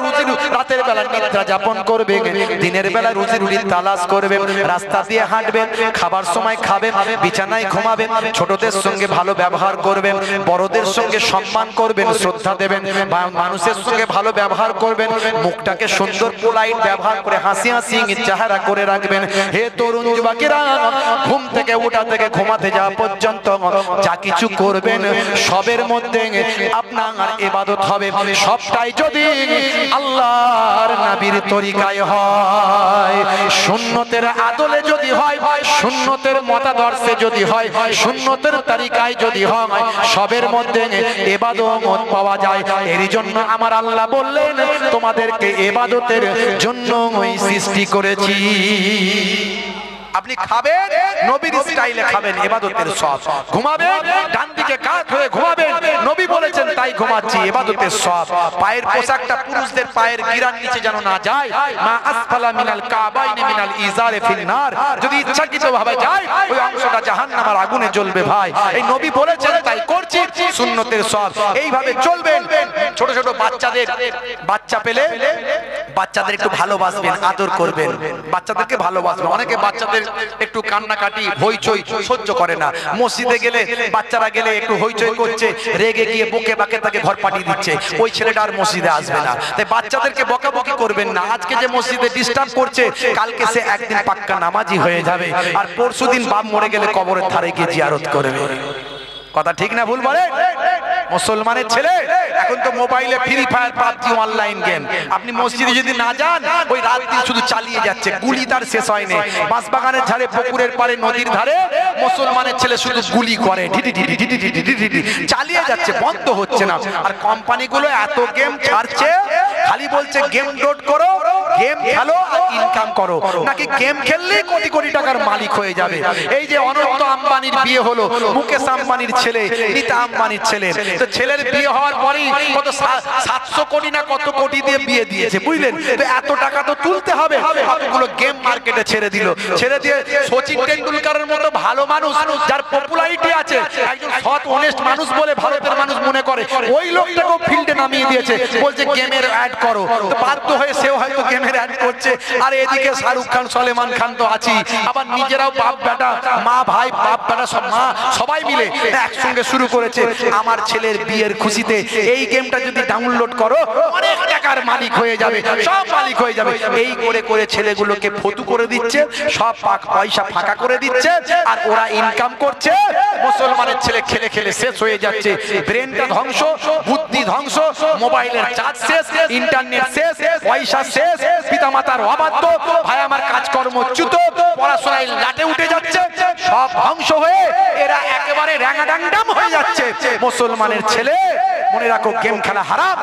রাতের বেলা নিদ্রা যাপন করবে, দিনের বেলা রুজি রুটি তালাশ করবে, রাস্তা দিয়ে হাঁটবে, খাবার সময় খাবে, বিছানায় ঘুমাবে, ছোটদের সঙ্গে ভালো ব্যবহার করবেন, বড়দের সঙ্গে সম্মান করবেন, শ্রদ্ধা দেবেন, মানুষের সঙ্গে ভালো ব্যবহার করবেন, মুখটাকে সুন্দর পোলাইট ব্যবহার করে হাসি হাসি চেহারা করে রাখবেন। হে তরুণ যুবকেরা, ঘুম থেকে ওঠা থেকে ঘুমাতে যাওয়া পর্যন্ত যা কিছু করবেন সবের মধ্যে আপনার ইবাদত হবে। সবটাই যদি আল্লাহর নবীর তরিকায় হয়, সুন্নতের আদলে যদি হয়, সুন্নতের মতাদর্শে যদি হয়, সুন্নতের তরিকায় যদি হয়, সবের মধ্যে ইবাদত পাওয়া যায়। এর জন্য আমার আল্লাহ বললেন তোমাদেরকে ইবাদতের জন্য সৃষ্টি করেছি। আপনি খাবেন নবীর স্টাইলে খাবেন, ইবাদতের সব। ঘুমাবেন ডান দিকে কাত হয়ে ঘুমাবেন, নবী বলেছেন তাই ঘুমাচ্ছি, ইবাদতের সব। পায়ের পোশাকটা পুরুষদের পায়ের গিরার নিচে যেন না যায়, মা আসফালা মিনাল কাবাইনি মিনাল ইজারে ফিন নার, যদি ইচ্ছাকৃতভাবে যায় ওই অংশটা জাহান্নামের আগুনে জ্বলবে। ভাই এই নবী বলেছেন তাই করছি, সুন্নতের সব। এইভাবে চলবেন। ছোট ছোট বাচ্চাদের, বাচ্চা পেলে বাচ্চাদের একটু ভালোবাসবেন, আদর করবেন, বাচ্চাদেরকে ভালোবাসবেন। অনেকে বাচ্চাদের একটু কান্নাকাটি হইচই সহ্য করে না। মসজিদে গেলে বাচ্চারা গেলে একটু হইচই করছে, রেগে গিয়ে বকে বাকে তাকে ঘর পাঠিয়ে দিচ্ছে, ওই ছেলেটা আর মসজিদে আসবে না। তাই বাচ্চাদেরকে বকাবকি করবেন না। আজকে যে মসজিদে ডিস্টার্ব করছে, কালকে সে একদিন পাক্কা নামাজি হয়ে যাবে, আর পরশুদিন বাপ মরে গেলে কবরের ধারে গিয়ে জিয়ারত করবে। কথা ঠিক না ভুল বলে? মুসলমানের ছেলে এখন তো মোবাইলে free fire, PUBG, online game. আপনি মসজিদে যদি না যান, ওই রাত দিন শুধু চালিয়ে যাচ্ছে, গুলি তার শেষ হয়নি। বাঁশবাগানের ধারে, পুকুরের পাড়ে, নদীর ধারে মুসলমানের ছেলে শুধু গুলি করে, চালিয়ে যাচ্ছে, বন্ধ হচ্ছে না। আর কোম্পানিগুলো এত গেম ছাড়ছে, খালি বলছে গেম লোড করো, গেম খেলো আর ইনকাম করো, নাকি গেম খেললেই কোটি কোটি টাকার মালিক হয়ে যাবে। এই যে অনন্ত আম্বানির বিয়ে হলো, মুকেশ আম্বানির ছেলে, নীতা আম্বানির ছেলে, তো ছেলের বিয়ে হওয়ার পরেই কত 700 কোটি না কত কোটি দিয়ে বিয়ে দিয়েছে, বুঝলেন? তো এত টাকা তো তুলতে হবে, কতগুলো গেম মার্কেটে ছেড়ে দিল। ছেড়ে দিয়ে সচিন টেন্ডুলকারের মতো ভালো মানুষ, যার পপুলারিটি আছে, একজন সৎ অনেস্ট মানুষ বলে ভারতের মানুষ মনে করে, ওই লোকটাকেও ফিল্ডে নামিয়ে দিয়েছে, বলছে গেমের অ্যাড করো। তো বাধ্য হয়ে সেও হয়তো গেমের অ্যাড করছে। আর এদিকে শাহরুখ খান, সলমান খান তো আছেই, আবার নিজেরাও বাপ বেটা, মা ভাই, বাপ বেটা সব, মা সবাই মিলে একসঙ্গে শুরু করেছে, আমার ছেলের বিয়ের খুশিতে এই গেমটা যদি ডাউনলোড করো অনেক টাকার মালিক হয়ে যাবে, সব মালিক হয়ে যাবে। এই করে করে ছেলেগুলোকে ফতু করে দিচ্ছে, সব পয়সা ফাঁকা করে দিচ্ছে, আর ওরা ইনকাম করছে। মুসলমানের ছেলে খেলে খেলে শেষ হয়ে যাচ্ছে, ব্রেনটা ধ্বংস, বুদ্ধি ধ্বংস, মোবাইলের চার্জ শেষ, ইন্টারনেট শেষ, পয়সা শেষ, পিতামাতার অবাধ্য, ভাই আমার কাজকর্ম চ্যুত, পড়াশোনায় লাটে উঠে যাচ্ছে, সব ধ্বংস হয়ে এরা একেবারে র্যাঙাডাংডাম হয়ে যাচ্ছে। মুসলমানের ছেলে মনে রাখো, গেম খেলা হারাম,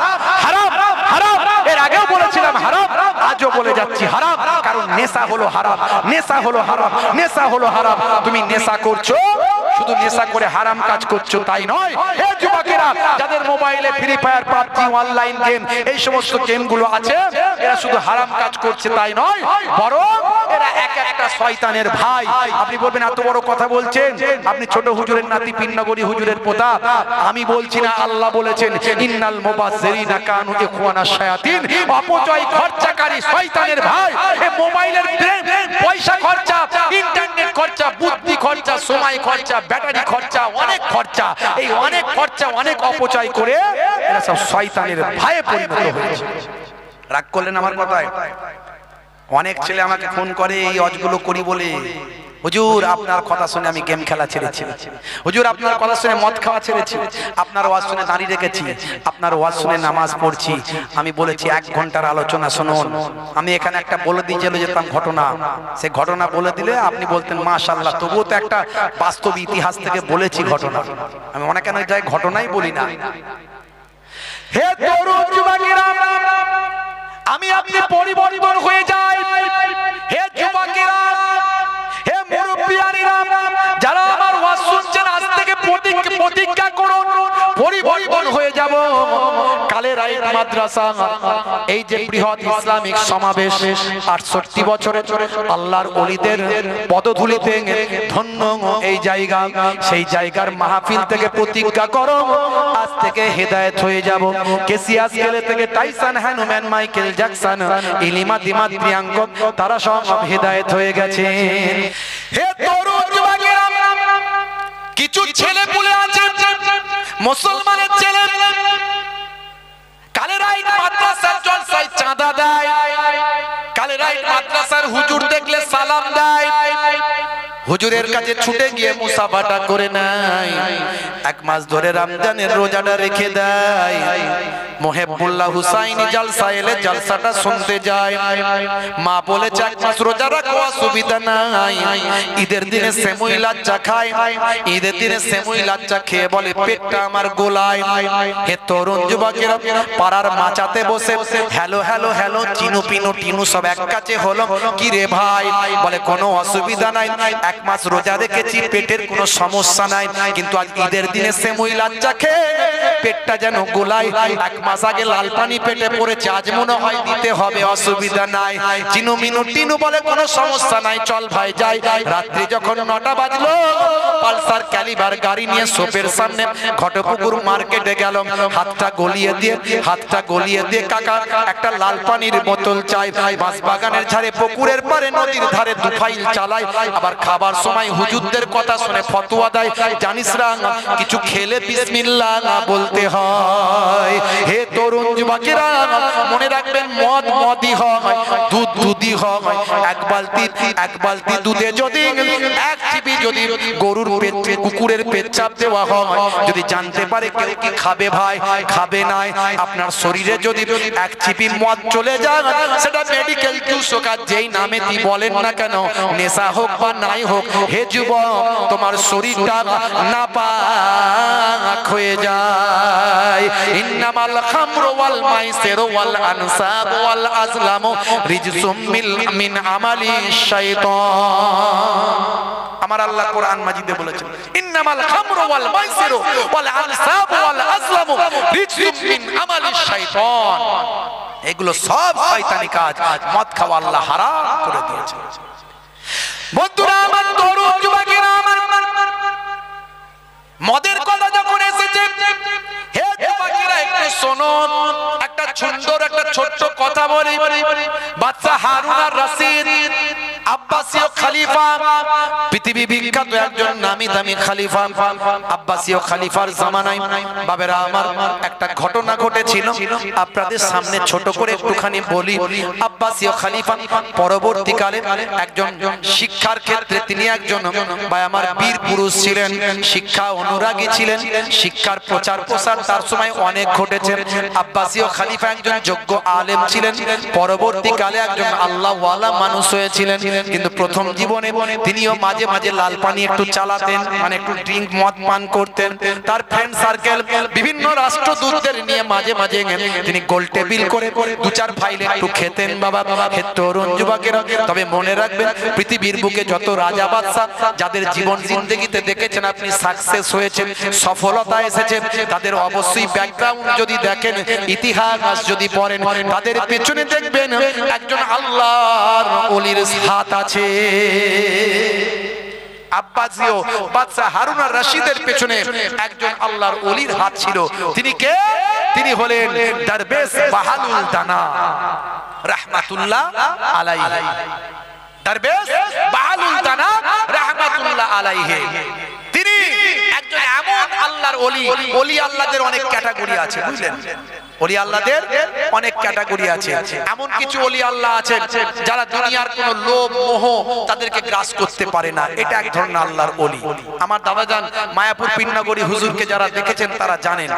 হারাম, হারাম। এর আগেও বলেছিলাম হারাম, আজও বলে যাচ্ছি হারাম, কারণ নেশা হলো হারাম, নেশা হলো হারাম, নেশা হলো হারাম। তুমি নেশা করছো, শুধু নেশা করে হারাম কাজ করছো তাই নয়। হে যুবকেরা, যাদের মোবাইলে free fire, PUBG, online game, এই সমস্ত গেমগুলো আছে, এরা শুধু হারাম কাজ করছে তাই নয়, বরং এরা এক একটা শয়তানের ভাই। আপনি বলবেন এত বড় কথা বলছেন, আপনি ছোট হুজুরের নাতি, পিন্নগরী হুজুরের পোতা। আমি বলছি না, আল্লাহ বলেছেন ইন্নাল মুবাজ্জিরিনা কানু ইখওয়ানাশ শায়াতিন, অপচয় খরচাকারী শয়তানের ভাই। এই মোবাইলের পয়সা খরচা, ইন্টারনেট খরচা, বুদ্ধি খরচা, সময় খরচা, ব্যাটারি খরচা, অনেক খরচা, এই অনেক খরচা, অনেক অপচয় করে এরা সব শয়তানের ভাইয়ে পরিণত হয়েছে। রাগ করলেন আমার কথায়? অনেক ছেলে আমাকে ফোন করে এই অজগুলো করি বলে, হুজুর আপনার কথা শুনে আমি গেম খেলা ছেড়েছি, হুজুর আপনার কথা শুনে মদ খাওয়া ছেড়েছি, আপনার ওয়াজ শুনে দাঁড়িয়ে রেখেছি, আপনার ওয়াজ শুনে নামাজ পড়ছি। আমি বলেছি 1 ঘন্টার আলোচনা শুনুন। আমি এখানে একটা বলে দিয়ে চলে যেতাম ঘটনা, সে ঘটনা বলে দিলে আপনি বলতেন মাশাআল্লাহ, তবুও তো একটা বাস্তব ইতিহাস থেকে বলেছি ঘটনা। আমি অনেক কেন যাই ঘটনাই বলি না। হে তরুণ যুবকেরা, আমি আপনি পরিবর্তন হয়ে যাই। হে যুবকেরা, হে মুরব্বিয়ানিরা, যারা আমার ওয়াজ শুনছেন, আজ থেকে প্রতিজ্ঞা করুন পরিবর্তন হয়ে যাব। কালের রাইট মাদ্রাসা, এই যে বৃহৎ ইসলামিক সমাবেশ, 68 বছরে আল্লাহর ওলিদের পদধূলিতে ধন্য এই জায়গা, সেই জায়গার মাহফিল থেকে প্রতিজ্ঞা করো, আজ থেকে হেদায়েত হয়ে যাব। কেসিয়াস গেলে থেকে Tyson Hanuman, Michael Jackson, ইলিমা দিমাত, Priyank, তারা সব হেদায়েত হয়ে গেছে। হে তরুণ যুবকেরা, কিছু ছেলে পুলে আছে মুসলমানের ছেলে, কালেরাইট মাদ্রাসার জলসায় চাঁদা দেয়, কালেরাইট মাদ্রাসার হুজুর দেখলে সালাম দেয়, হুজুরের কাছে ছুটে গিয়ে মুসাফাটা করে নেয়, 1 মাস ধরে রমজানের রোজাটা রেখে দেয়, মুহিবুল্লাহ হুসাইনি জলসা এলে জলসাটা শুনতে যায়। মা বলেছে 1 মাস রোজা রাখো, অসুবিধা নাই। ঈদের দিনে সেমুই লাচ্চা খায়, ঈদের দিনে সেমুই লাচ্চা খেয়ে বলে পেটটা আমার গোলায়। হে তরুণ যুবকেরা, পাড়ার মাচাতে বসে hello hello hello, Chinu Pinu Tinu সব এক কাছে হলো, কি রে ভাই? বলে কোনো অসুবিধা নাই, 1 মাস রোজা রেখেছি, পেটের কোনো সমস্যা নাই, কিন্তু আজ ঈদের দিনে সেমুই লাচ্চা খেয়ে পেটটা যেন গোলায়। 1 মাস আগে লাল পানি পেটে পড়েছে, আজ মনে হয় দিতে হবে, অসুবিধা নাই। চিনু মিনু টিনু বলে কোনো সমস্যা নাই, চল ভাই যাই। রাত্রি যখন 9টা বাজলো, পালসার ক্যালিবার গাড়ি নিয়ে সোপের সামনে ঘটপুকুর মার্কেটে গেল, হাতটা গলিয়ে দিয়ে কাকা একটা লাল পানির বোতল চাই। বাঁশ বাগানের ধারে, পুকুরের পারে, নদীর ধারে দুফাইল চালায়, আবার খাবার সময় হুজুরদের কথা শুনে ফতোয়া দেয়, জানিস না কিছু খেলে বিসমিল্লাহ বলতে হয়। হে তরুণ যুবকেরা, মনে রাখবেন, মদ মদই হয়, দুধ দুধই হয়। 1 বালতি দুধে যদি 1 চিপি যদি গরুর পেটে কুকুরের পেচ্ছাপ দেওয়া হয়, যদি জানতে পারে কেউ কি খাবে ভাই, খাবে না, আপনার শরীরে যদি 1 চিপি মদ চলে যায়, সেটা মেডিকেল জুস হোক, যেই নামে কি বলেন না কেন, নেশা হোক বা নাই হোক, হে যুবক, তোমার শরীরটা নাপাক হয়ে যায়। ইন্নামাল খামরু ওয়াল মাইসিরু ওয়াল আনসাবু ওয়াল আজলামু রিজসুম মিন আমালি শাইতান। আমার আল্লাহ কোরআন মাজিদে বলেছেন, ইন্নামাল খামরু ওয়াল মাইসিরু ওয়াল আনসাবু ওয়াল আজলামু রিজসুম মিন আমালি শাইতান। এগুলো সব শয়তানি কাজ, মদ খাওয়া আল্লাহ হারাম করে দিয়েছে। বন্ধুরা আমার, তরুণ যুবকেরা আমার, মদের কথা যখন এসেছে, হে যুবকেরা একটু শোনো, একটা সুন্দর একটা ছোট্ট কথা বলি। বাদশা হারুন আর রশিদ, আব্বাসীয় খলিফা, পৃথিবী বিখ্যাত একজন নামি দামি খলিফা, আব্বাসীয় খলিফার জামানায় বাবেরা আমার একটা ঘটনা ঘটেছিল, আপনাদের সামনে ছোট করে একটুখানি বলি। আব্বাসীয় খলিফা পরবর্তীকালে একজন শিক্ষার ক্ষেত্রে তিনি একজন আমার বীর পুরুষ ছিলেন, শিক্ষা অনুরাগী ছিলেন, শিক্ষার প্রচার প্রসার তার সময় অনেক ঘটেছে। আব্বাসীয় খলিফা একজন যোগ্য আলেম ছিলেন, পরবর্তীকালে একজন আল্লাহওয়ালা মানুষ হয়েছিলেন, কিন্তু প্রথম জীবনে তিনিও মাঝে মাঝে লাল পানি একটু চালাতেন, মানে একটু ড্রিঙ্ক মদ পান করতেন। তার ফ্রেন্ড সার্কেল বিভিন্ন রাষ্ট্রদূতদের নিয়ে মাঝে মাঝে তিনি গোল টেবিল করে 2-4 ফাইল একটু খেতেন। বাবা হে তরুণ যুবকেরা, তবে মনে রাখবেন, পৃথিবীর বুকে যত রাজা বাদশা যাদের জীবন জিন্দেগিতে দেখেছেন আপনি সাকসেস হয়েছে, সফলতা এসেছে, তাদের অবশ্যই ব্যাকগ্রাউন্ড যদি দেখেন, ইতিহাস যদি পড়েন, তাদের পেছনে দেখবেন একজন আল্লাহর ওলির হাত আছে। আব্বাসীয় বাদশা হারুন আর রশিদের পেছনে একজন আল্লাহর ওলির হাত ছিল। তিনি কে? তিনি হলেন দরবেশ বাহালুল দানা রাহমাতুল্লাহ আলাইহি। দরবেশ বাহালুল দানা রাহমাতুল্লাহ আলাইহি, তিনি একজন এমন আল্লাহর ওলি। ওলি আল্লাহদের অনেক ক্যাটাগরি আছে, বুঝলেন? ওলি আল্লাহদের অনেক ক্যাটাগরি আছে। এমন কিছু ওলি আল্লাহ আছেন যারা দুনিয়ার কোনো লোভ মোহ তাদেরকে গ্রাস করতে পারে না, এটা এক ধরনের আল্লাহর ওলি। আমার দাদাজান মায়াপুর পীরনগরী হুজুরকে যারা দেখেছেন তারা জানেন,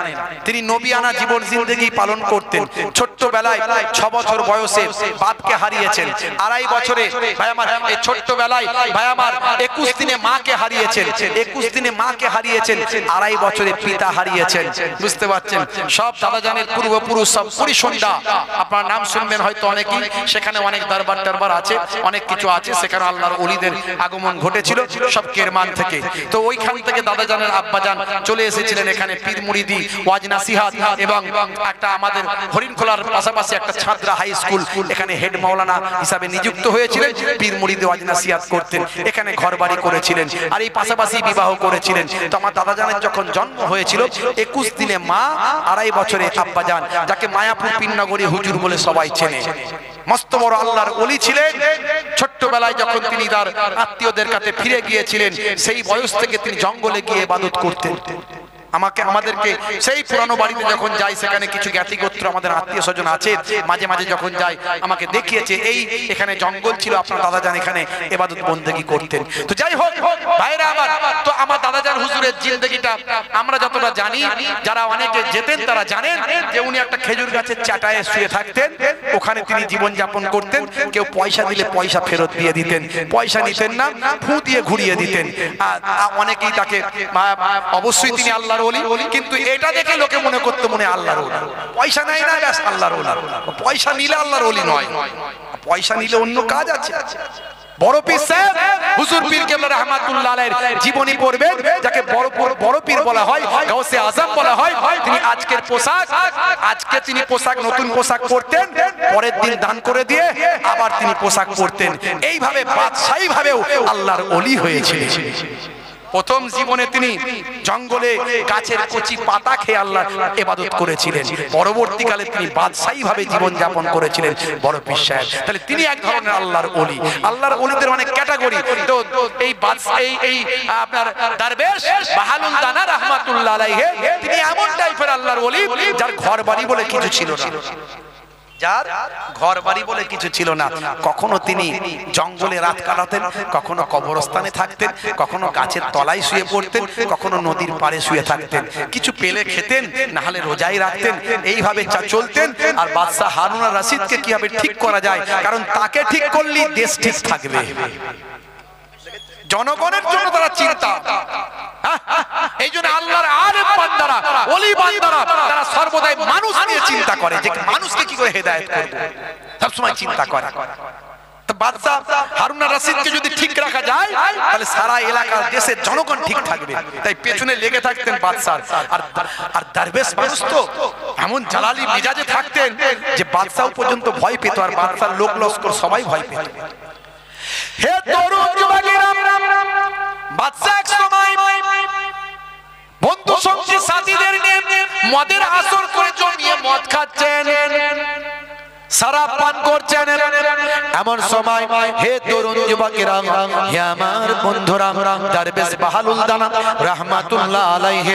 তিনি নবিয়ানা জীবন জিন্দেগি পালন করতেন। ছোট্টবেলায় 6 বছর বয়সে বাপকে হারিয়েছেন, 2.5 বছরে ভাই আমার এই ছোট্টবেলায় ভাই আমার 21 দিনে মাকে হারিয়েছেন, 21 দিনে মাকে হারিয়েছেন, 2.5 বছরে পিতা হারিয়েছেন। বুঝতে পারছেন? সব দাদাজানের পূর্বপুরুষ সব পরিসন্ধ্যা, আপনার নাম শুনবেন হয়তো অনেকেই, সেখানে অনেক দরবার টরবার আছে, অনেক কিছু আছে, সেখানে আল্লাহর ওলিদের আগমন ঘটেছিল সব কেরমান থেকে। তো ওইখান থেকে দাদাজানের আব্বাজান চলে এসেছিলেন এখানে পীর মুরিদি ওয়াজ নাসিহাত, এবং একটা আমাদের হরিণখোলার পাশাপাশি একটা ছাত্রা হাই স্কুল, এখানে হেড মাওলানা হিসাবে নিযুক্ত হয়েছিলেন, পীর মুরিদি ওয়াজ নাসিহাত করতেন, এখানে ঘরবাড়ি করেছিলেন, আর এই পাশাপাশি বিবাহ করেছিলেন। তো আমার দাদাজানের যখন জন্ম হয়েছিল 21 দিনে মা, 2.5 বছরে আব্বাজান, যাকে মায়াপুর পীরনগরী হুজুর বলে সবাই চেনে, মস্ত বড় আল্লাহর ওলি ছিলেন। ছোট্টবেলায় যখন তিনি তার আত্মীয়দের কাছে ফিরে গিয়েছিলেন, সেই বয়স থেকে তিনি জঙ্গলে গিয়ে ইবাদত করতেন। আমাদেরকে সেই পুরানো বাড়িতে যখন যাই, সেখানে কিছু জ্ঞাতি গোত্র আমাদের আত্মীয় স্বজন আছে, মাঝে মাঝে যখন যাই আমাকে দেখিয়েছে এই এখানে জঙ্গল ছিল, আপনার দাদাজান এখানে ইবাদত বন্দেগী করতেন। তো যাই হোক ভাইরা আমার, তো আমার দাদাজান হুজুরের জিন্দেগিটা আমরা যতটা জানি, যারা অনেকে যেতেন তারা জানেন যে উনি একটা খেজুর গাছের চাটায় শুয়ে থাকতেন, ওখানে তিনি জীবন যাপন করতেন। কেউ পয়সা দিলে পয়সা ফেরত দিয়ে দিতেন, পয়সা নিতেন না, ফু দিয়ে ঘুরিয়ে দিতেন। অনেকেই তাকে অবশ্যই তিনি আল্লাহ ওলি, কিন্তু এটা দেখে লোকে মনে করতে মনে আল্লাহর ওলি, পয়সা নাই না ব্যাস আল্লাহর ওলি। পয়সা নিলে আল্লাহর ওলি নয়, পয়সা নিলে অন্য কাজ আছে। বড় পীর সাহেব হুজুর পীর কেবলা রাহমাতুল্লাহ আলাইহির জীবনী পড়বেন, যাকে বড় পীর বলা হয়, গাউসে আজম বলা হয়। তিনি আজকের পোশাক, আজকে তিনি পোশাক নতুন পোশাক পরতেন, পরের দিন দান করে দিয়ে আবার তিনি পোশাক পরতেন। এইভাবে বাদশাহী ভাবেও আল্লাহর ওলি হয়েছিলেন। প্রথম জীবনে তিনি জঙ্গলে গাছের কচি পাতা খেয়ে আল্লাহর ইবাদত করেছিলেন, পরবর্তীকালে তিনি বাদশাহী ভাবে জীবন যাপন করেছিলেন বড় পীর সাহেব। তাহলে তিনি এক ধরনের আল্লাহর ওলি। আল্লাহর ওলিদের অনেক ক্যাটাগরি। তো এই এই আপনার দরবেশ বাহালুল দানা রাহমাতুল্লাহ আলাইহি, তিনি এমন টাইপের আল্লাহর ওলি যার ঘর বাড়ি বলে কিছু ছিল না, যার ঘর বাড়ি বলে কিছু ছিল না। কখনো তিনি জঙ্গলে রাত কাটাতেন, কখনো কবরস্থানে থাকতেন, কখনো গাছের তলায় শুয়ে পড়তেন, কখনো নদীর পাড়ে শুয়ে থাকতেন। কিছু পেলে খেতেন, না হলে রোজাই রাখতেন। এইভাবে চলতেন। আর বাদশাহ হারুন আর রশিদকে কিভাবে ঠিক করা যায়, কারণ তাকে ঠিক করলেই দেশ ঠিক থাকবে। জনগণের জন্য তারা চিন্তা। এই জন্য আল্লাহর আলেম বান্দারা, ওলি বান্দারা, তারা সর্বদাই মানুষ নিয়ে চিন্তা করে যে মানুষকে কি করে হেদায়েত করব, সব সময় চিন্তা করে। তো বাদশা হারুন আর রশিদকে যদি ঠিক রাখা যায়, তাহলে সারা এলাকার দেশের জনগণ ঠিক থাকবে। তাই পেছনে লেগে থাকতেন বাদশা। আর দরবেশ মানুষ তো এমন জালালি মেজাজে থাকতেন যে বাদশাও পর্যন্ত ভয় পেত, আর বাদশার লোক লস্কর সবাই ভয় পেত। হে তরুণ যুবকেরা, বাদশা এক সময় বন্ধু সঙ্গী সাথীদের নিয়ে মদের আসর করে জমিয়ে মদ খাচ্ছেন, শরাব পান করছেন। এমন সময় হে তরুণ যুবকেরা, হে আমার বন্ধুরা, দরবেশ বাহালুল দানা রাহমাতুল্লাহ আলাইহি